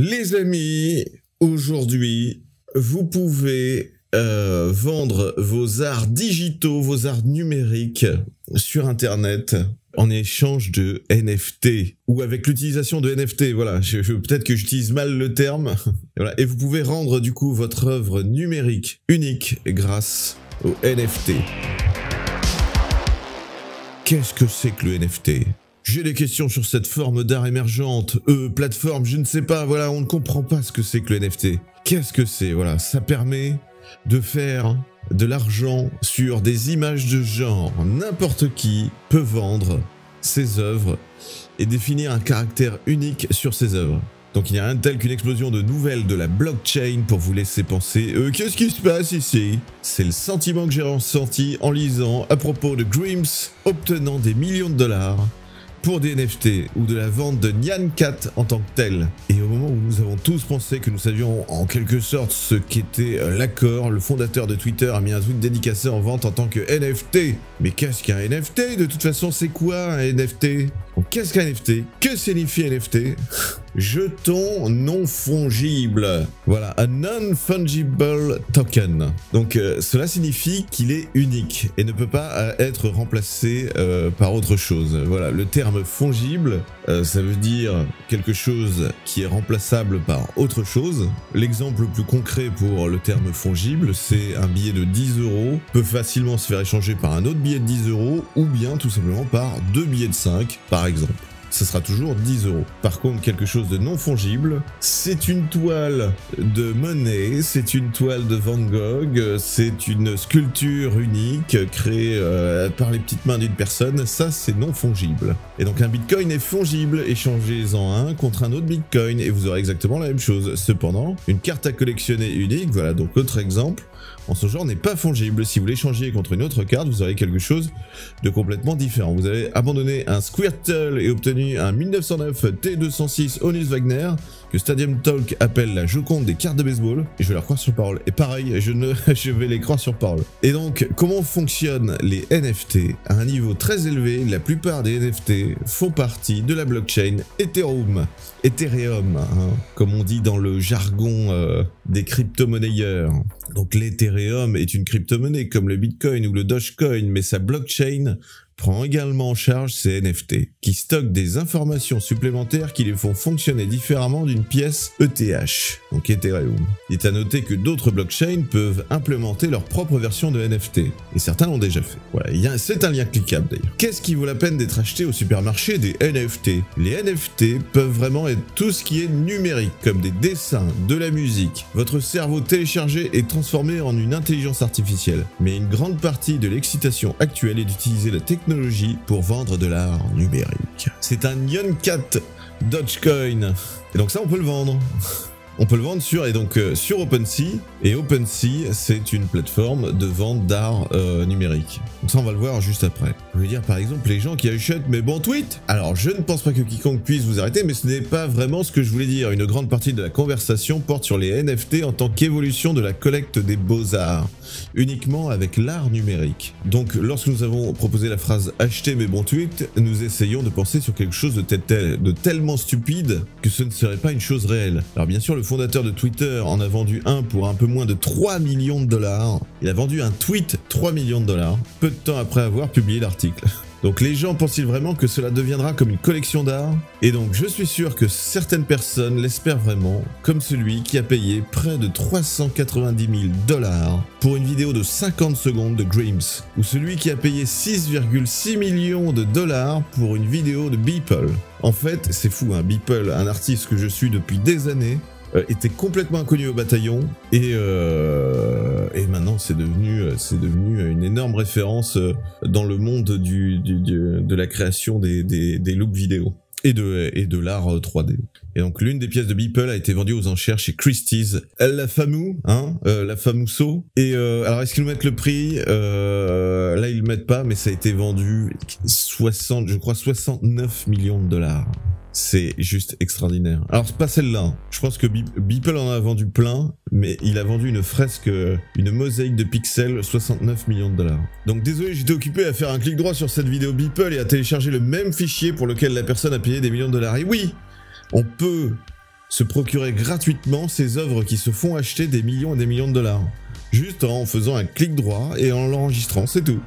Les amis, aujourd'hui, vous pouvez vendre vos arts digitaux, vos arts numériques sur Internet en échange de NFT ou avec l'utilisation de NFT. Voilà, peut-être que j'utilise mal le terme. Voilà. Et vous pouvez rendre du coup votre œuvre numérique unique grâce au NFT. Qu'est-ce que c'est que le NFT ? J'ai des questions sur cette forme d'art émergente, plateforme, je ne sais pas, voilà, on ne comprend pas ce que c'est que le NFT. Qu'est-ce que c'est ? Voilà, ça permet de faire de l'argent sur des images de genre. N'importe qui peut vendre ses œuvres et définir un caractère unique sur ses œuvres. Donc il n'y a rien de tel qu'une explosion de nouvelles de la blockchain pour vous laisser penser « Qu'est-ce qui se passe ici ?» C'est le sentiment que j'ai ressenti en lisant à propos de Grims obtenant des millions de dollars pour des NFT ou de la vente de Nyan Cat en tant que tel. Et au moment où nous avons tous pensé que nous savions en quelque sorte ce qu'était l'accord, le fondateur de Twitter a mis un tweet dédicacé en vente en tant que NFT. Mais qu'est-ce qu'un NFT ? De toute façon, c'est quoi un NFT ? Donc qu'est-ce qu'un NFT ? Que signifie NFT ? Jeton non fongible. Voilà, un non-fungible token. Donc cela signifie qu'il est unique et ne peut pas être remplacé par autre chose. Voilà, le terme fongible, ça veut dire quelque chose qui est remplaçable par autre chose. L'exemple le plus concret pour le terme fongible, c'est un billet de 10 € peut facilement se faire échanger par un autre billet de 10 € ou bien tout simplement par deux billets de 5 par exemple. Ce sera toujours 10 €. Par contre, quelque chose de non fongible, c'est une toile de Monet, c'est une toile de Van Gogh, c'est une sculpture unique créée par les petites mains d'une personne, ça c'est non fongible. Et donc un bitcoin est fongible, échangez-en un contre un autre bitcoin et vous aurez exactement la même chose. Cependant, une carte à collectionner unique, voilà donc autre exemple, en ce genre n'est pas fongible. Si vous l'échangez contre une autre carte, vous aurez quelque chose de complètement différent. Vous avez abandonné un Squirtle et obtenu un 1909 T206 Honus Wagner, que Stadium Talk appelle la Joconde des cartes de baseball, et je vais leur croire sur parole. Et pareil, je vais les croire sur parole. Et donc, comment fonctionnent les NFT ? À un niveau très élevé, la plupart des NFT font partie de la blockchain Ethereum. Ethereum, hein, comme on dit dans le jargon des crypto-monnayeurs. Donc l'Ethereum est une crypto-monnaie comme le Bitcoin ou le Dogecoin, mais sa blockchain prend également en charge ces NFT, qui stockent des informations supplémentaires qui les font fonctionner différemment d'une pièce ETH, donc Ethereum. Il est à noter que d'autres blockchains peuvent implémenter leur propre version de NFT, et certains l'ont déjà fait. Voilà, c'est un lien cliquable d'ailleurs. Qu'est-ce qui vaut la peine d'être acheté au supermarché des NFT ? Les NFT peuvent vraiment être tout ce qui est numérique, comme des dessins, de la musique. Votre cerveau téléchargé est transformé en une intelligence artificielle, mais une grande partie de l'excitation actuelle est d'utiliser la technologie pour vendre de l'art numérique. C'est un Nyan Cat Dogecoin. Et donc ça, on peut le vendre. On peut le vendre sur OpenSea. Et OpenSea, c'est une plateforme de vente d'art numérique. Donc ça, on va le voir juste après. Je veux dire, par exemple, les gens qui achètent mes bons tweets. Alors, je ne pense pas que quiconque puisse vous arrêter, mais ce n'est pas vraiment ce que je voulais dire. Une grande partie de la conversation porte sur les NFT en tant qu'évolution de la collecte des beaux-arts, uniquement avec l'art numérique. Donc, lorsque nous avons proposé la phrase « acheter mes bons tweets », nous essayons de penser sur quelque chose de tellement stupide que ce ne serait pas une chose réelle. Alors bien sûr, le fondateur de Twitter en a vendu un pour un peu moins de 3 millions de dollars. Il a vendu un tweet 3 millions de dollars, peu de temps après avoir publié l'article. Donc les gens pensent-ils vraiment que cela deviendra comme une collection d'art ? Et donc je suis sûr que certaines personnes l'espèrent vraiment, comme celui qui a payé près de 390 000 dollars pour une vidéo de 50 secondes de Grims, ou celui qui a payé 6,6 millions de dollars pour une vidéo de Beeple. En fait, c'est fou, hein, Beeple, un artiste que je suis depuis des années, était complètement inconnu au bataillon et maintenant c'est devenu une énorme référence dans le monde de la création des looks vidéo et de l'art 3D. Et donc l'une des pièces de Beeple a été vendue aux enchères chez Christie's. La Famou, la Famousso. Et alors est-ce qu'ils nous mettent le prix ? Là ils le mettent pas, mais ça a été vendu 69 millions de dollars. C'est juste extraordinaire. Alors c'est pas celle-là. Je pense que Beeple en a vendu plein, mais il a vendu une fresque, une mosaïque de pixels, 69 millions de dollars. Donc désolé, j'étais occupé à faire un clic droit sur cette vidéo Beeple et à télécharger le même fichier pour lequel la personne a payé des millions de dollars. Et oui, on peut se procurer gratuitement ces œuvres qui se font acheter des millions et des millions de dollars. Juste en faisant un clic droit et en l'enregistrant, c'est tout.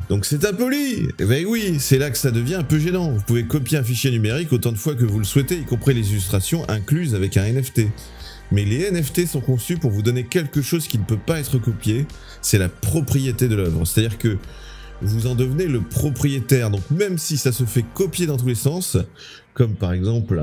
Donc c'est impoli. Eh ben oui, c'est là que ça devient un peu gênant. Vous pouvez copier un fichier numérique autant de fois que vous le souhaitez, y compris les illustrations incluses avec un NFT. Mais les NFT sont conçus pour vous donner quelque chose qui ne peut pas être copié, c'est la propriété de l'œuvre. C'est-à-dire que vous en devenez le propriétaire. Donc même si ça se fait copier dans tous les sens, comme par exemple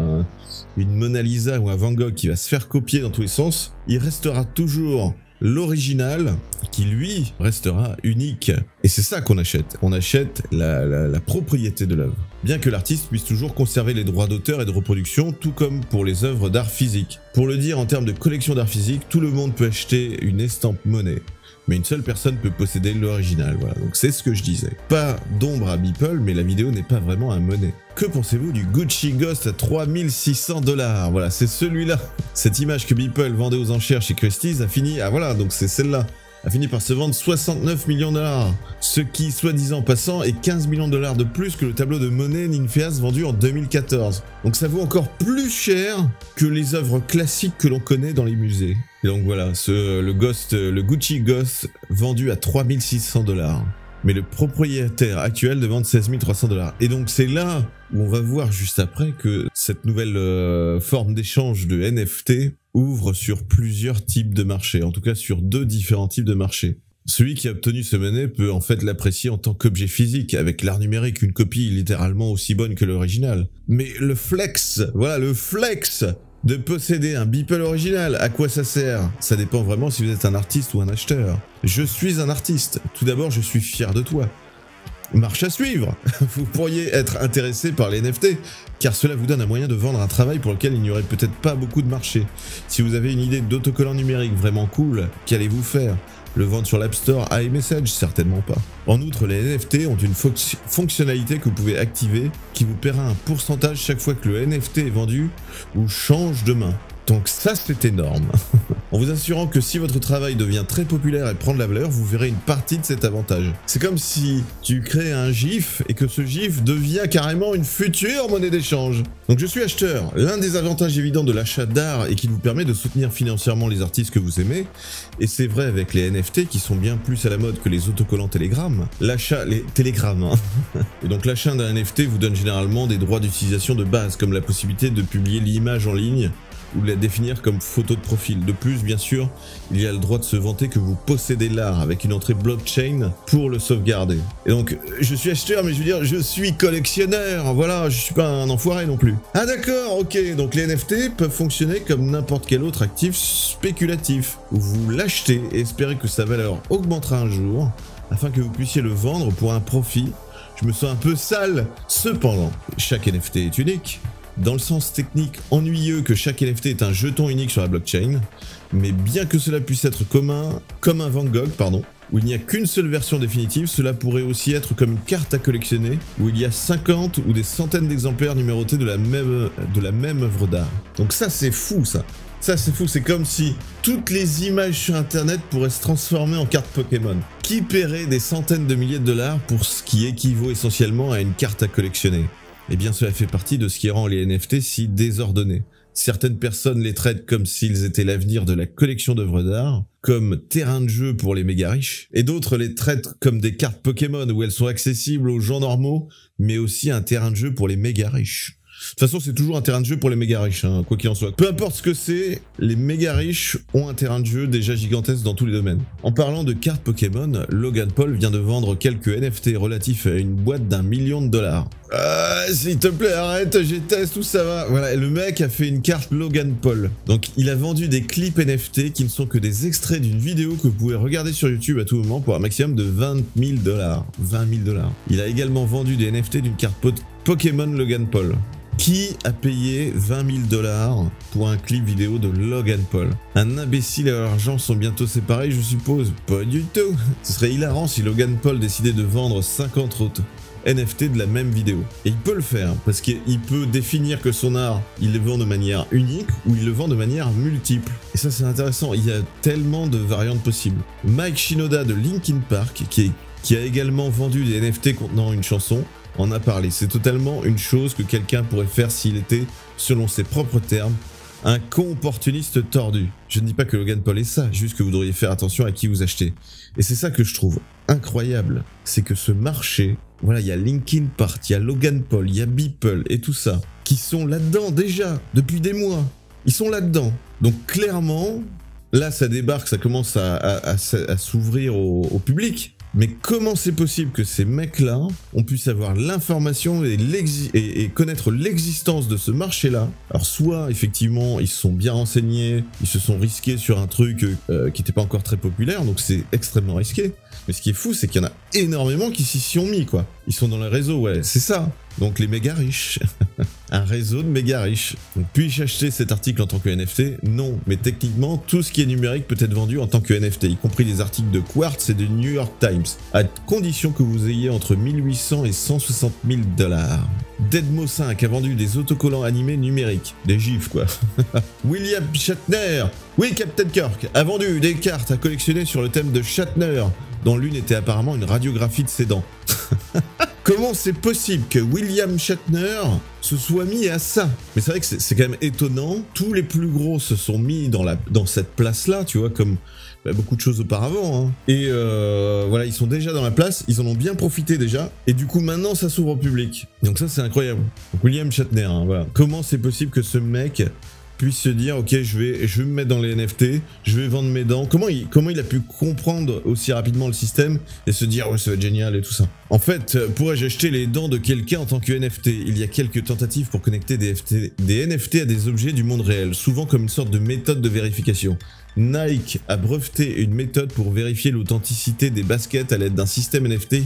une Mona Lisa ou un Van Gogh qui va se faire copier dans tous les sens, il restera toujours l'original qui lui restera unique. Et c'est ça qu'on achète. On achète la propriété de l'œuvre. Bien que l'artiste puisse toujours conserver les droits d'auteur et de reproduction, tout comme pour les œuvres d'art physique. Pour le dire en termes de collection d'art physique, tout le monde peut acheter une estampe monnaie. Mais une seule personne peut posséder l'original, voilà, donc c'est ce que je disais. Pas d'ombre à Beeple, mais la vidéo n'est pas vraiment un monnaie. Que pensez-vous du Gucci Ghost à 3600 $? Voilà, c'est celui-là. Cette image que Beeple vendait aux enchères chez Christie's a fini, ah voilà, donc c'est celle-là, a fini par se vendre 69 millions $, ce qui, soi-disant passant, est 15 millions $ de plus que le tableau de Monet Ninfeas vendu en 2014. Donc ça vaut encore plus cher que les œuvres classiques que l'on connaît dans les musées. Et donc voilà, le Gucci Ghost vendu à 3600 $. Mais le propriétaire actuel demande 16 300 $. Et donc c'est là où on va voir juste après que cette nouvelle forme d'échange de NFT ouvre sur plusieurs types de marchés, en tout cas sur 2 différents types de marchés. Celui qui a obtenu ce monnaie peut en fait l'apprécier en tant qu'objet physique, avec l'art numérique, une copie littéralement aussi bonne que l'original. Mais le flex, voilà le flex de posséder un Beeple original, à quoi ça sert? Ça dépend vraiment si vous êtes un artiste ou un acheteur. Je suis un artiste, tout d'abord je suis fier de toi. Marche à suivre. Vous pourriez être intéressé par les NFT, car cela vous donne un moyen de vendre un travail pour lequel il n'y aurait peut-être pas beaucoup de marché. Si vous avez une idée d'autocollant numérique vraiment cool, qu'allez-vous faire? Le vendre sur l'App Store à iMessage? Certainement pas. En outre, les NFT ont une fonctionnalité que vous pouvez activer qui vous paiera un pourcentage chaque fois que le NFT est vendu ou change de main. Donc ça, c'est énorme. En vous assurant que si votre travail devient très populaire et prend de la valeur, vous verrez une partie de cet avantage. C'est comme si tu crées un GIF et que ce GIF devient carrément une future monnaie d'échange. Donc je suis acheteur. L'un des avantages évidents de l'achat d'art est qu'il vous permet de soutenir financièrement les artistes que vous aimez. Et c'est vrai avec les NFT qui sont bien plus à la mode que les autocollants Telegram. Les télégrammes, hein. Et donc l'achat d'un NFT vous donne généralement des droits d'utilisation de base, comme la possibilité de publier l'image en ligne ou de la définir comme photo de profil. De plus, bien sûr, il y a le droit de se vanter que vous possédez l'art avec une entrée blockchain pour le sauvegarder. Et donc, je suis acheteur, mais je veux dire, je suis collectionneur, voilà, je suis pas un enfoiré non plus. Ah d'accord, ok, donc les NFT peuvent fonctionner comme n'importe quel autre actif spéculatif, où vous l'achetez et espérez que sa valeur augmentera un jour, afin que vous puissiez le vendre pour un profit. Je me sens un peu sale. Cependant, chaque NFT est unique, dans le sens technique ennuyeux que chaque NFT est un jeton unique sur la blockchain, mais bien que cela puisse être commun, comme un Van Gogh, où il n'y a qu'une seule version définitive, cela pourrait aussi être comme une carte à collectionner, où il y a 50 ou des centaines d'exemplaires numérotés de la même œuvre d'art. Donc ça c'est fou ça. Ça c'est fou, c'est comme si toutes les images sur internet pourraient se transformer en cartes Pokémon. Qui paierait des centaines de milliers de dollars pour ce qui équivaut essentiellement à une carte à collectionner? Eh bien cela fait partie de ce qui rend les NFT si désordonnés. Certaines personnes les traitent comme s'ils étaient l'avenir de la collection d'œuvres d'art, comme terrain de jeu pour les méga riches, et d'autres les traitent comme des cartes Pokémon où elles sont accessibles aux gens normaux, mais aussi un terrain de jeu pour les méga riches. De toute façon, c'est toujours un terrain de jeu pour les méga riches, hein, quoi qu'il en soit. Peu importe ce que c'est, les méga riches ont un terrain de jeu déjà gigantesque dans tous les domaines. En parlant de cartes Pokémon, Logan Paul vient de vendre quelques NFT relatifs à une boîte d'1 million $. S'il te plaît, arrête, j'ai testé, tout ça va. Voilà, le mec a fait une carte Logan Paul. Donc, il a vendu des clips NFT qui ne sont que des extraits d'une vidéo que vous pouvez regarder sur YouTube à tout moment pour un maximum de 20 000 $. 20 000 $. Il a également vendu des NFT d'une carte Pokémon Logan Paul. Qui a payé 20 000 $ pour un clip vidéo de Logan Paul? Un imbécile et l'argent sont bientôt séparés, je suppose? Pas du tout. Ce serait hilarant si Logan Paul décidait de vendre 50 autres NFT de la même vidéo. Et il peut le faire, parce qu'il peut définir que son art, il le vend de manière unique ou il le vend de manière multiple. Et ça c'est intéressant, il y a tellement de variantes possibles. Mike Shinoda de Linkin Park, qui a également vendu des NFT contenant une chanson, en a parlé. C'est totalement une chose que quelqu'un pourrait faire s'il était, selon ses propres termes, Un con opportuniste tordu. Je ne dis pas que Logan Paul est ça, juste que vous devriez faire attention à qui vous achetez. Et c'est ça que je trouve incroyable, c'est que ce marché, voilà, il y a Linkin Park, il y a Logan Paul, il y a Beeple et tout ça, qui sont là-dedans déjà, depuis des mois. Ils sont là-dedans. Donc clairement, là ça débarque, ça commence à s'ouvrir au public. Mais comment c'est possible que ces mecs-là, on puisse avoir l'information et connaître l'existence de ce marché-là? Alors soit, effectivement, ils se sont bien renseignés, ils se sont risqués sur un truc qui n'était pas encore très populaire, donc c'est extrêmement risqué. Mais ce qui est fou, c'est qu'il y en a énormément qui s'y sont mis, quoi. Ils sont dans le réseau, ouais, c'est ça. Donc les méga riches. Un réseau de méga riches. Donc puis-je acheter cet article en tant que NFT? Non, mais techniquement, tout ce qui est numérique peut être vendu en tant que NFT, y compris les articles de Quartz et de New York Times, à condition que vous ayez entre 1800 et 160 000 $. Deadmo 5 a vendu des autocollants animés numériques. Des gifs, quoi. William Shatner, oui, Captain Kirk, a vendu des cartes à collectionner sur le thème de Shatner, dont l'une était apparemment une radiographie de ses dents. Comment c'est possible que William Shatner se soit mis à ça? Mais c'est vrai que c'est quand même étonnant. Tous les plus gros se sont mis dans cette place-là, tu vois, comme beaucoup de choses auparavant. Hein. Et voilà, ils sont déjà dans la place, ils en ont bien profité déjà. Et du coup, maintenant, ça s'ouvre au public. Donc ça, c'est incroyable. Donc, William Shatner, hein, voilà. Comment c'est possible que ce mec puisse se dire, ok, je vais me mettre dans les NFT, je vais vendre mes dents. Comment il a pu comprendre aussi rapidement le système et se dire, ouais, ça va être génial et tout ça. En fait, pourrais-je acheter les dents de quelqu'un en tant que NFT? Il y a quelques tentatives pour connecter des NFT à des objets du monde réel, souvent comme une sorte de méthode de vérification. Nike a breveté une méthode pour vérifier l'authenticité des baskets à l'aide d'un système NFT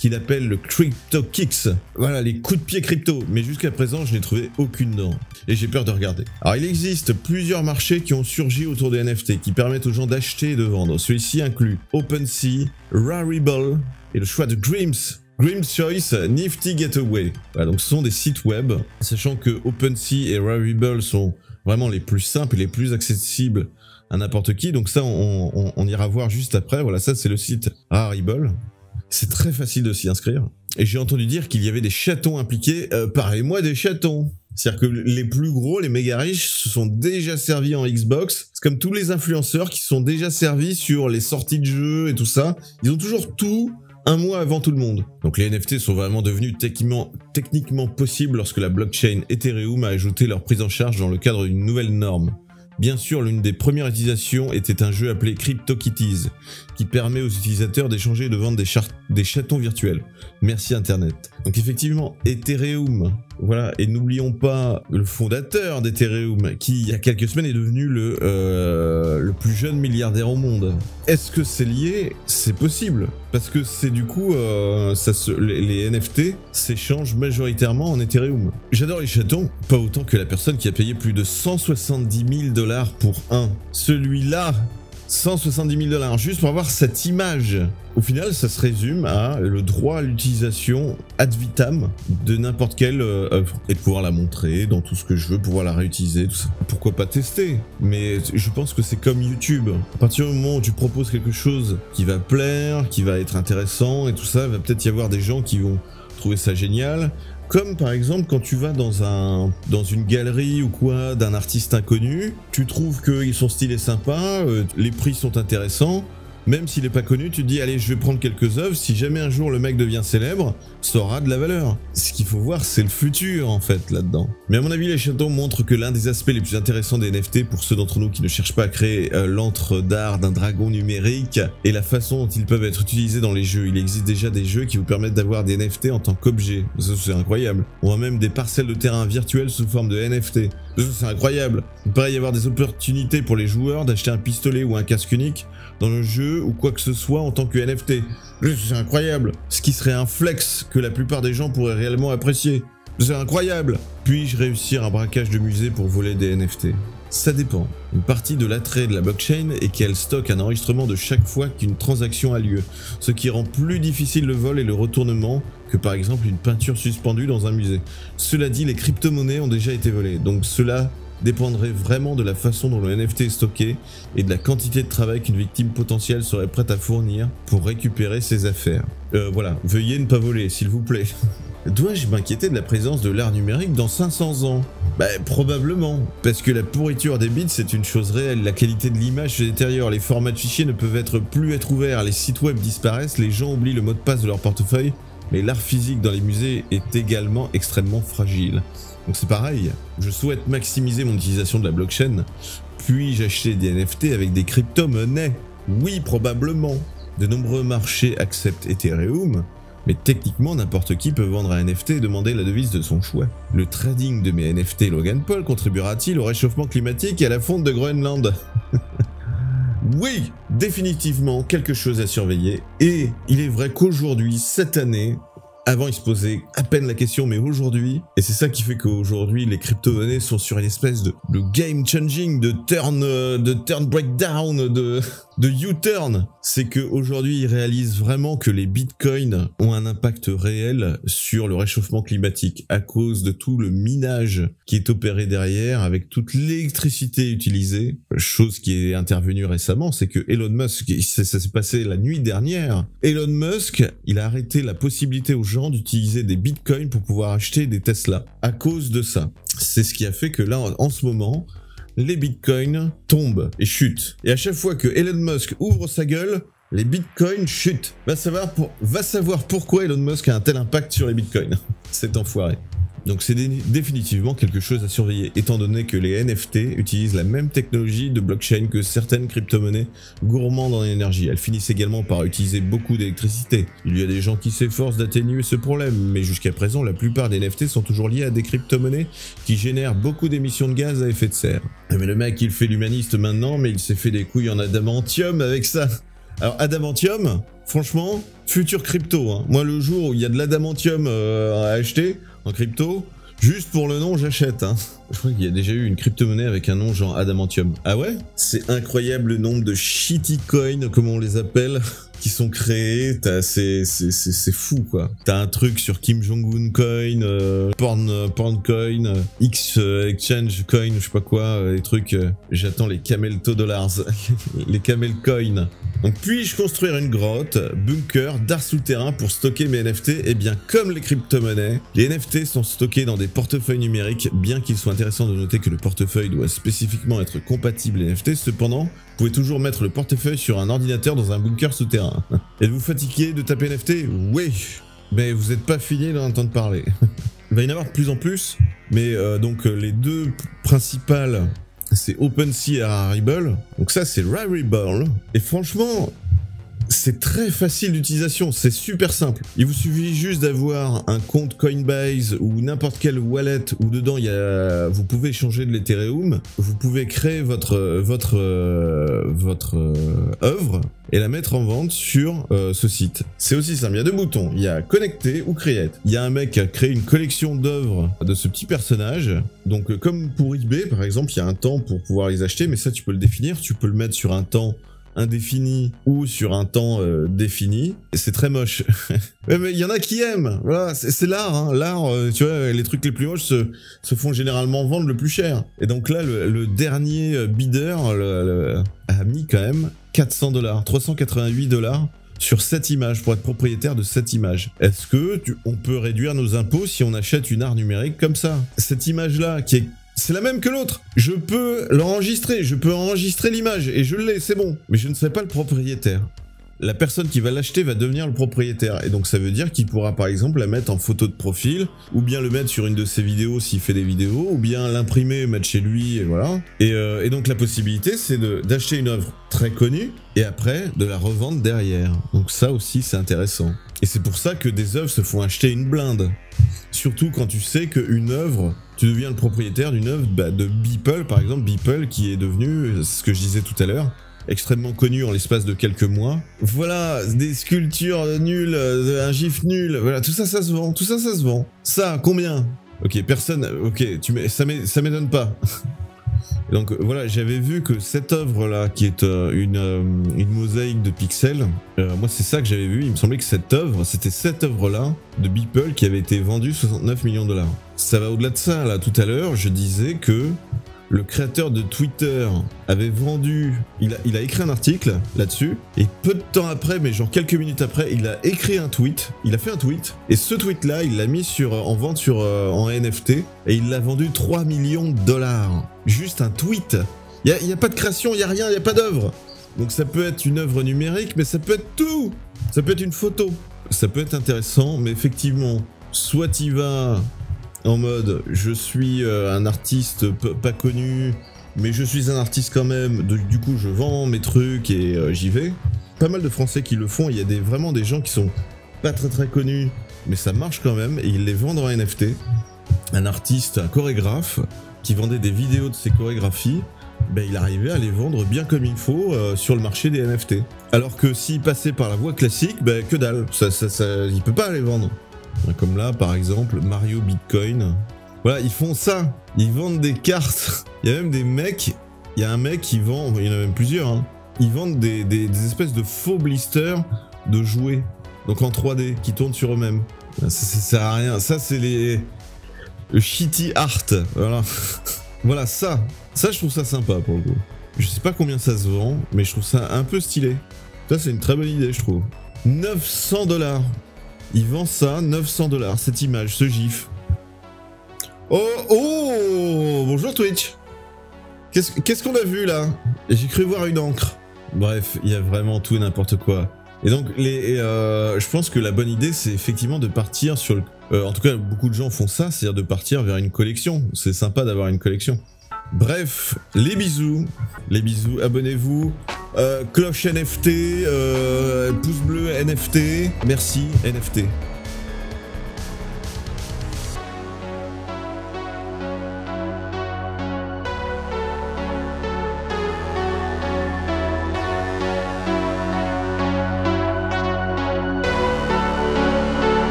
qu'il appelle le CryptoKicks. Voilà, les coups de pied crypto. Mais jusqu'à présent, je n'ai trouvé aucune dent. Et j'ai peur de regarder. Alors, il existe plusieurs marchés qui ont surgi autour des NFT, qui permettent aux gens d'acheter et de vendre. Celui-ci inclut OpenSea, Rarible et le choix de Grimm's Choice, Nifty Gateway. Voilà, donc ce sont des sites web, sachant que OpenSea et Rarible sont vraiment les plus simples et les plus accessibles à n'importe qui. Donc ça, on ira voir juste après. Voilà, ça c'est le site Rarible. C'est très facile de s'y inscrire. Et j'ai entendu dire qu'il y avait des chatons impliqués. Parlez-moi des chatons. C'est-à-dire que les plus gros, les méga riches, se sont déjà servis en Xbox. C'est comme tous les influenceurs qui se sont déjà servis sur les sorties de jeux et tout ça. Ils ont toujours tout un mois avant tout le monde. Donc les NFT sont vraiment devenus techniquement possibles lorsque la blockchain Ethereum a ajouté leur prise en charge dans le cadre d'une nouvelle norme. Bien sûr, l'une des premières utilisations était un jeu appelé CryptoKitties, qui permet aux utilisateurs d'échanger et de vendre des chatons virtuels. Merci Internet. Donc effectivement, Ethereum, voilà, et n'oublions pas le fondateur d'Ethereum, qui il y a quelques semaines est devenu le plus jeune milliardaire au monde. Est-ce que c'est lié? C'est possible, parce que c'est du coup, les NFT s'échangent majoritairement en Ethereum. J'adore les chatons, pas autant que la personne qui a payé plus de 170 000 $ pour un. Celui-là, 170 000 $, juste pour avoir cette image. Au final, ça se résume à le droit à l'utilisation ad vitam de n'importe quelle œuvre. Et de pouvoir la montrer dans tout ce que je veux, pouvoir la réutiliser, tout ça. Pourquoi pas tester? Mais je pense que c'est comme YouTube. À partir du moment où tu proposes quelque chose qui va plaire, qui va être intéressant et tout ça, il va peut-être y avoir des gens qui vont trouver ça génial. Comme par exemple quand tu vas dans une galerie ou quoi d'un artiste inconnu, tu trouves que son style est sympa, les prix sont intéressants, même s'il n'est pas connu, tu te dis allez je vais prendre quelques œuvres, si jamais un jour le mec devient célèbre, ça aura de la valeur. Ce qu'il faut voir c'est le futur en fait là-dedans. Mais à mon avis les chatons montrent que l'un des aspects les plus intéressants des NFT pour ceux d'entre nous qui ne cherchent pas à créer l'antre d'art d'un dragon numérique est la façon dont ils peuvent être utilisés dans les jeux. Il existe déjà des jeux qui vous permettent d'avoir des NFT en tant qu'objet. Ça c'est incroyable. On a même des parcelles de terrain virtuelles sous forme de NFT. Ça c'est incroyable. Il pourrait y avoir des opportunités pour les joueurs d'acheter un pistolet ou un casque unique dans le jeu ou quoi que ce soit en tant que NFT. C'est incroyable. Ce qui serait un flex que la plupart des gens pourraient réellement apprécier. C'est incroyable. Puis-je réussir un braquage de musée pour voler des NFT? Ça dépend. Une partie de l'attrait de la blockchain est qu'elle stocke un enregistrement de chaque fois qu'une transaction a lieu, ce qui rend plus difficile le vol et le retournement que par exemple une peinture suspendue dans un musée. Cela dit, les crypto-monnaies ont déjà été volées, donc cela dépendrait vraiment de la façon dont le NFT est stocké et de la quantité de travail qu'une victime potentielle serait prête à fournir pour récupérer ses affaires. Voilà, veuillez ne pas voler, s'il vous plaît. Dois-je m'inquiéter de la présence de l'art numérique dans 500 ans? Bah probablement, parce que la pourriture des bits c'est une chose réelle, la qualité de l'image se détériore, les formats de fichiers ne peuvent plus être ouverts, les sites web disparaissent, les gens oublient le mot de passe de leur portefeuille, mais l'art physique dans les musées est également extrêmement fragile. Donc c'est pareil, je souhaite maximiser mon utilisation de la blockchain, puis-je acheter des NFT avec des crypto-monnaies? Oui, probablement. De nombreux marchés acceptent Ethereum, mais techniquement n'importe qui peut vendre un NFT et demander la devise de son choix. Le trading de mes NFT Logan Paul contribuera-t-il au réchauffement climatique et à la fonte de Groenland? Oui, définitivement quelque chose à surveiller, et il est vrai qu'aujourd'hui, cette année, avant il se posait à peine la question, mais aujourd'hui, et c'est ça qui fait qu'aujourd'hui les crypto-monnaies sont sur une espèce de game changing, de turn breakdown, de U-turn, c'est qu'aujourd'hui ils réalisent vraiment que les bitcoins ont un impact réel sur le réchauffement climatique à cause de tout le minage qui est opéré derrière avec toute l'électricité utilisée. Chose qui est intervenue récemment, c'est que Elon Musk, ça s'est passé la nuit dernière, Elon Musk, il a arrêté la possibilité aux gens d'utiliser des bitcoins pour pouvoir acheter des Tesla à cause de ça. C'est ce qui a fait que là en ce moment les bitcoins tombent et chutent. Et à chaque fois que Elon Musk ouvre sa gueule, les bitcoins chutent. Va savoir pourquoi Elon Musk a un tel impact sur les bitcoins. Cet enfoiré. Donc c'est définitivement quelque chose à surveiller, étant donné que les NFT utilisent la même technologie de blockchain que certaines crypto-monnaies gourmandes en énergie. Elles finissent également par utiliser beaucoup d'électricité. Il y a des gens qui s'efforcent d'atténuer ce problème, mais jusqu'à présent, la plupart des NFT sont toujours liés à des crypto-monnaies qui génèrent beaucoup d'émissions de gaz à effet de serre. Mais le mec, il fait l'humaniste maintenant, mais il s'est fait des couilles en adamantium avec ça. Alors adamantium, franchement, futur crypto, hein. Moi le jour où il y a de l'adamantium à acheter en crypto, juste pour le nom j'achète, hein. Je crois qu'il y a déjà eu une crypto-monnaie avec un nom genre adamantium. Ah ouais? C'est incroyable le nombre de shitty coins, comme on les appelle, qui sont créés. C'est fou quoi. T'as un truc sur Kim Jong-un coin, porn coin, X exchange coin, je sais pas quoi, les trucs. J'attends les camelto dollars, les camel coins. Donc puis-je construire une grotte, bunker, d'art souterrain pour stocker mes NFT? Eh bien comme les crypto-monnaies, les NFT sont stockés dans des portefeuilles numériques, bien qu'il soit intéressant de noter que le portefeuille doit spécifiquement être compatible NFT, cependant, vous pouvez toujours mettre le portefeuille sur un ordinateur dans un bunker souterrain. Êtes-vous fatigué de taper NFT? Oui, mais vous n'êtes pas fini d'entendre parler. Il va y en avoir de plus en plus, mais donc les deux principales, c'est OpenSea et Rarible. Donc ça c'est Rarible, et franchement, c'est très facile d'utilisation, c'est super simple. Il vous suffit juste d'avoir un compte Coinbase ou n'importe quelle wallet où dedans vous pouvez échanger de l'Ethereum, vous pouvez créer votre œuvre et la mettre en vente sur ce site. C'est aussi simple, il y a deux boutons, il y a connecter ou create. Il y a un mec qui a créé une collection d'œuvres de ce petit personnage, donc comme pour eBay par exemple, il y a un temps pour pouvoir les acheter, mais ça tu peux le définir, tu peux le mettre sur un temps indéfini ou sur un temps défini. C'est très moche. Mais il y en a qui aiment. Voilà, c'est l'art. Hein. L'art, tu vois, les trucs les plus moches se font généralement vendre le plus cher. Et donc là, le dernier bidder a mis quand même 400 $, 388 $ sur cette image, pour être propriétaire de cette image. Est-ce que on peut réduire nos impôts si on achète une art numérique comme ça? Cette image-là, c'est la même que l'autre. Je peux l'enregistrer, je peux enregistrer l'image et je l'ai, c'est bon. Mais je ne serai pas le propriétaire. La personne qui va l'acheter va devenir le propriétaire. Et donc ça veut dire qu'il pourra par exemple la mettre en photo de profil, ou bien le mettre sur une de ses vidéos s'il fait des vidéos, ou bien l'imprimer, mettre chez lui, et voilà. Et donc la possibilité c'est d'acheter une œuvre très connue, et après de la revendre derrière. Donc ça aussi c'est intéressant. Et c'est pour ça que des œuvres se font acheter une blinde. Surtout quand tu sais qu'une œuvre, tu deviens le propriétaire d'une œuvre de Beeple, par exemple, Beeple qui est devenu, ce que je disais tout à l'heure, extrêmement connu en l'espace de quelques mois. Voilà, des sculptures nulles, un gif nul, voilà, tout ça, ça se vend, tout ça, ça se vend. Ça, combien? Ok, personne, ok, ça m'étonne pas. Donc voilà, j'avais vu que cette œuvre-là, qui est une mosaïque de pixels, moi c'est ça que j'avais vu, il me semblait que c'était cette œuvre-là de Beeple qui avait été vendue 69 millions $. Ça va au-delà de ça, là, tout à l'heure, je disais que le créateur de Twitter avait vendu, il a écrit un article là-dessus, et peu de temps après, mais genre quelques minutes après, il a écrit un tweet, il a fait un tweet, et ce tweet-là, il l'a mis en vente en NFT, et il l'a vendu 3 millions de dollars. Juste un tweet. Il n'y a pas de création, il n'y a rien, il n'y a pas d'œuvre. Donc ça peut être une œuvre numérique, mais ça peut être tout. Ça peut être une photo. Ça peut être intéressant, mais effectivement, soit tu vas en mode je suis un artiste pas connu, mais je suis un artiste quand même, du coup je vends mes trucs et j'y vais. Pas mal de Français qui le font, il y a vraiment des gens qui sont pas très connus, mais ça marche quand même, et ils les vendent en NFT. Un artiste, un chorégraphe, qui vendait des vidéos de ses chorégraphies, ben, il arrivait à les vendre bien comme il faut sur le marché des NFT. Alors que s'il passait par la voie classique, ben, que dalle, il peut pas les vendre. Comme là, par exemple, Mario Bitcoin. Voilà, ils font ça. Ils vendent des cartes. Il y a même des mecs. Il y a un mec qui vend, il y en a même plusieurs, hein. Ils vendent des espèces de faux blisters de jouets. Donc en 3D, qui tournent sur eux-mêmes. Ça sert à rien. Ça, c'est le shitty art. Voilà. Voilà, ça, je trouve ça sympa pour le coup. Je sais pas combien ça se vend, mais je trouve ça un peu stylé. Ça, c'est une très bonne idée, je trouve. 900 $. Il vend ça, 900 $, cette image, ce gif. Oh, bonjour Twitch. Qu'est-ce qu'on a vu là? J'ai cru voir une encre. Bref, il y a vraiment tout et n'importe quoi. Et donc, je pense que la bonne idée, c'est effectivement de partir sur le... en tout cas, beaucoup de gens font ça, c'est-à-dire de partir vers une collection. C'est sympa d'avoir une collection. Bref, les bisous, abonnez-vous, cloche NFT, pouce bleu NFT, merci NFT.